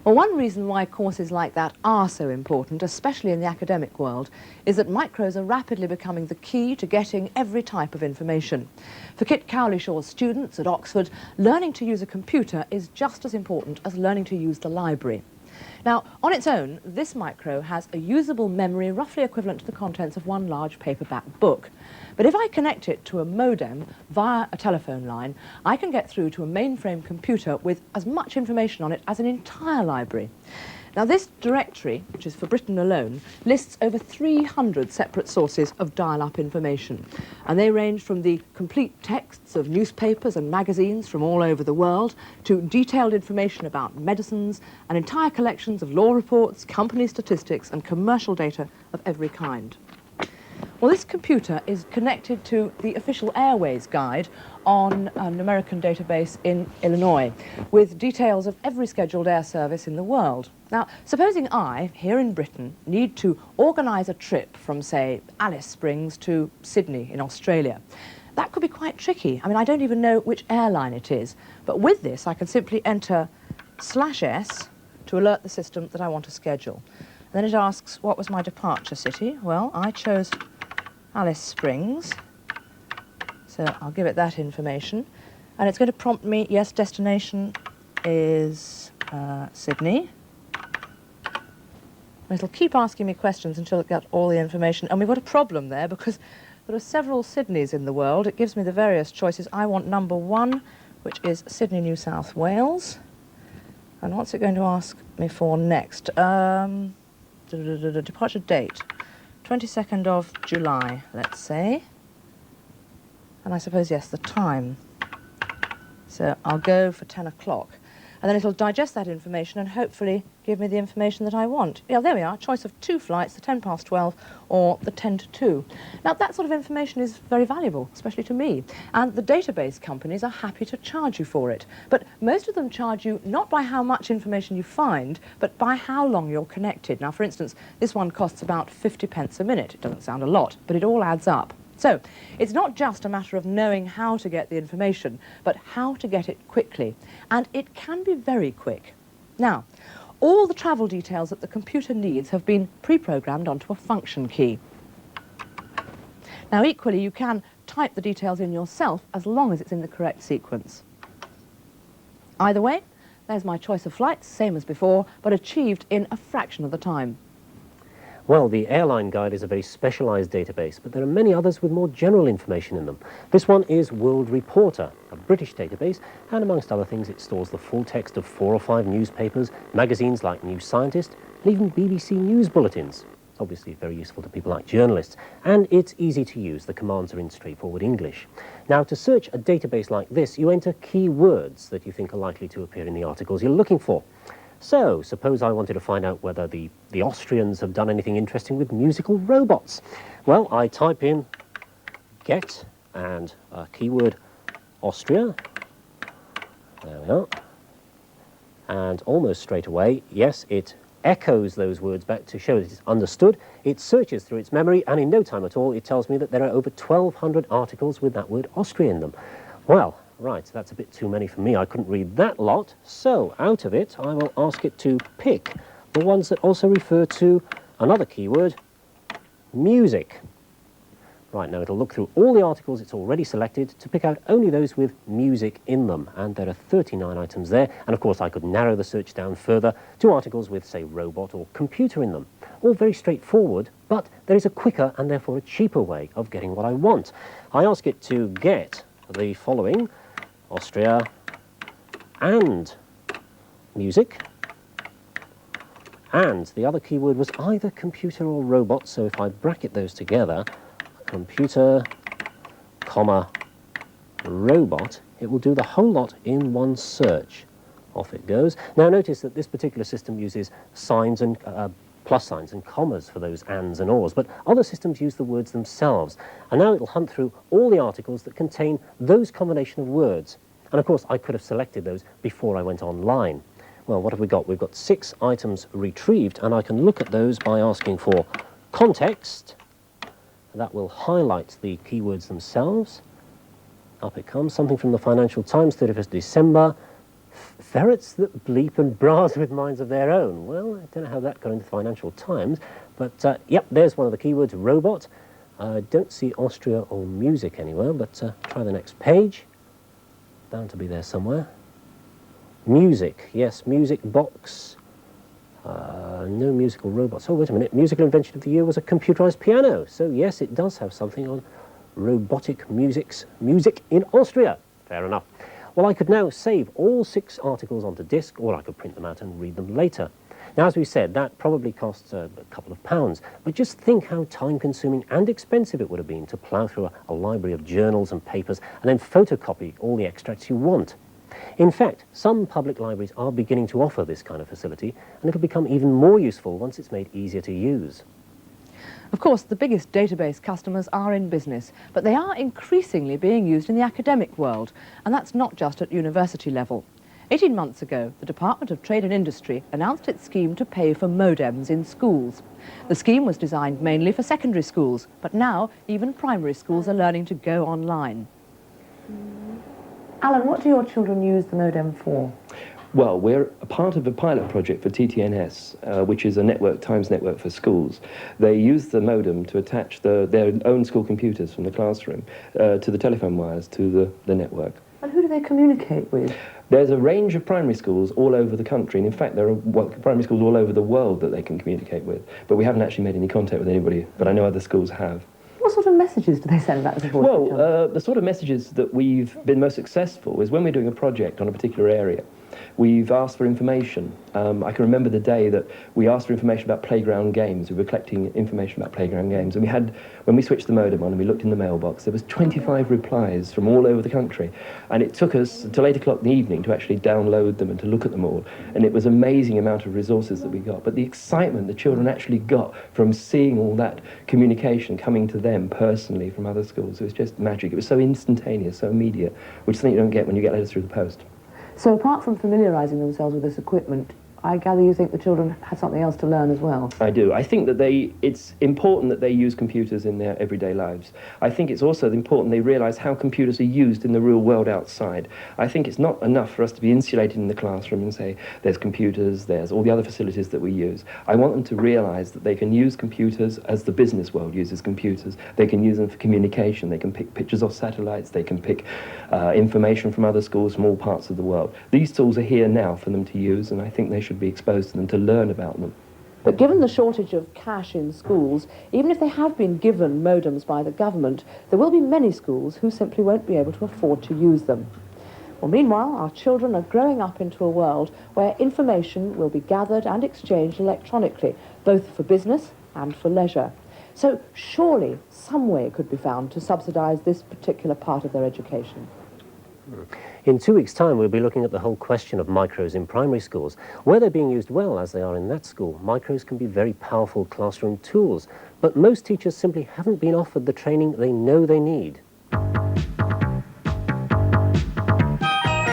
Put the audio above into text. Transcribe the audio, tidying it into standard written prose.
Well, one reason why courses like that are so important, especially in the academic world, is that micros are rapidly becoming the key to getting every type of information. For Kit Cowlishaw's students at Oxford, learning to use a computer is just as important as learning to use the library. Now, on its own, this micro has a usable memory roughly equivalent to the contents of one large paperback book. But if I connect it to a modem via a telephone line, I can get through to a mainframe computer with as much information on it as an entire library. Now, this directory, which is for Britain alone, lists over 300 separate sources of dial-up information. And they range from the complete texts of newspapers and magazines from all over the world to detailed information about medicines and entire collections of law reports, company statistics and commercial data of every kind. Well, this computer is connected to the official Airways guide on an American database in Illinois, with details of every scheduled air service in the world. Now, supposing I, here in Britain, need to organise a trip from, say, Alice Springs to Sydney in Australia. That could be quite tricky. I mean, I don't even know which airline it is. But with this, I can simply enter /S to alert the system that I want to schedule. Then it asks, what was my departure city? Well, I chose Alice Springs, so I'll give it that information. And it's going to prompt me, yes, destination is Sydney. And it'll keep asking me questions until it gets all the information. And we've got a problem there because there are several Sydneys in the world. It gives me the various choices. I want number 1, which is Sydney, New South Wales. And what's it going to ask me for next? Departure date. 22nd of July, let's say. And I suppose, yes, the time. So I'll go for 10 o'clock. And then it'll digest that information and hopefully give me the information that I want. Yeah, there we are, choice of 2 flights, the 10 past 12 or the 10 to 2. Now, that sort of information is very valuable, especially to me. And the database companies are happy to charge you for it. But most of them charge you not by how much information you find, but by how long you're connected. Now, for instance, this one costs about 50 pence a minute. It doesn't sound a lot, but it all adds up. So, it's not just a matter of knowing how to get the information, but how to get it quickly. And it can be very quick. Now, all the travel details that the computer needs have been pre-programmed onto a function key. Now, equally, you can type the details in yourself as long as it's in the correct sequence. Either way, there's my choice of flights, same as before, but achieved in a fraction of the time. Well, the Airline Guide is a very specialised database, but there are many others with more general information in them. This one is World Reporter, a British database, and amongst other things it stores the full text of 4 or 5 newspapers, magazines like New Scientist, and even BBC News bulletins. It's obviously very useful to people like journalists, and it's easy to use. The commands are in straightforward English. Now, to search a database like this, you enter keywords that you think are likely to appear in the articles you're looking for. So, suppose I wanted to find out whether the Austrians have done anything interesting with musical robots. Well, I type in get and keyword Austria. There we are. And almost straight away, yes, it echoes those words back to show that it's understood. It searches through its memory, and in no time at all, it tells me that there are over 1,200 articles with that word Austria in them. Well, right, that's a bit too many for me. I couldn't read that lot. So, out of it, I will ask it to pick the ones that also refer to another keyword, music. Right, now it'll look through all the articles it's already selected to pick out only those with music in them. And there are 39 items there. And of course, I could narrow the search down further to articles with, say, robot or computer in them. All very straightforward, but there is a quicker and therefore a cheaper way of getting what I want. I ask it to get the following: Austria and music. And the other keyword was either computer or robot, so if I bracket those together, computer, comma, robot, it will do the whole lot in one search. Off it goes. Now notice that this particular system uses signs and plus signs and commas for those ands and ors, but other systems use the words themselves. And now it'll hunt through all the articles that contain those combination of words. And of course, I could have selected those before I went online. Well, what have we got? We've got 6 items retrieved, and I can look at those by asking for context. That will highlight the keywords themselves. Up it comes, something from the Financial Times, 31st December. Ferrets that bleep and browse with minds of their own. Well, I don't know how that got into the Financial Times, but yep, there's one of the keywords, robot. Don't see Austria or music anywhere, but try the next page. Bound to be there somewhere. Music, yes, music box. No musical robots. Oh, wait a minute. Musical invention of the year was a computerized piano. So yes, it does have something on robotic music in Austria. Fair enough. Well, I could now save all 6 articles onto disk, or I could print them out and read them later. Now, as we said, that probably costs a couple of pounds, but just think how time-consuming and expensive it would have been to plough through a library of journals and papers and then photocopy all the extracts you want. In fact, some public libraries are beginning to offer this kind of facility, and it'll become even more useful once it's made easier to use. Of course, the biggest database customers are in business, but they are increasingly being used in the academic world, and that's not just at university level. 18 months ago, the Department of Trade and Industry announced its scheme to pay for modems in schools. The scheme was designed mainly for secondary schools, but now even primary schools are learning to go online. Alan, what do your children use the modem for? Well, we're a part of a pilot project for TTNS, which is a network, Times network for schools. They use the modem to attach their own school computers from the classroom to the telephone wires to the network. And who do they communicate with? There's a range of primary schools all over the country, and in fact there are primary schools all over the world that they can communicate with, but we haven't actually made any contact with anybody, but I know other schools have. What sort of messages do they send back and forth? Well, the sort of messages that we've been most successful is when we're doing a project on a particular area. We've asked for information. I can remember the day that we asked for information about playground games. We were collecting information about playground games, and when we switched the modem on and we looked in the mailbox, there was 25 replies from all over the country, and it took us until 8 o'clock in the evening to actually download them and to look at them all, and it was an amazing amount of resources that we got. But the excitement the children actually got from seeing all that communication coming to them personally from other schools, it was just magic. It was so instantaneous, so immediate, which is something you don't get when you get letters through the post. So apart from familiarising themselves with this equipment, I gather you think the children had something else to learn as well? I do. I think that it's important that they use computers in their everyday lives. I think it's also important they realise how computers are used in the real world outside. I think it's not enough for us to be insulated in the classroom and say, there's computers, there's all the other facilities that we use. I want them to realise that they can use computers as the business world uses computers. They can use them for communication. They can pick pictures off satellites. They can pick information from other schools from all parts of the world. These tools are here now for them to use, and I think they should be exposed to them to learn about them. But given the shortage of cash in schools, even if they have been given modems by the government, there will be many schools who simply won't be able to afford to use them. Well, meanwhile, our children are growing up into a world where information will be gathered and exchanged electronically, both for business and for leisure. So surely some way could be found to subsidise this particular part of their education. In 2 weeks' time, we'll be looking at the whole question of micros in primary schools. Where they're being used well, as they are in that school, micros can be very powerful classroom tools, but most teachers simply haven't been offered the training they know they need.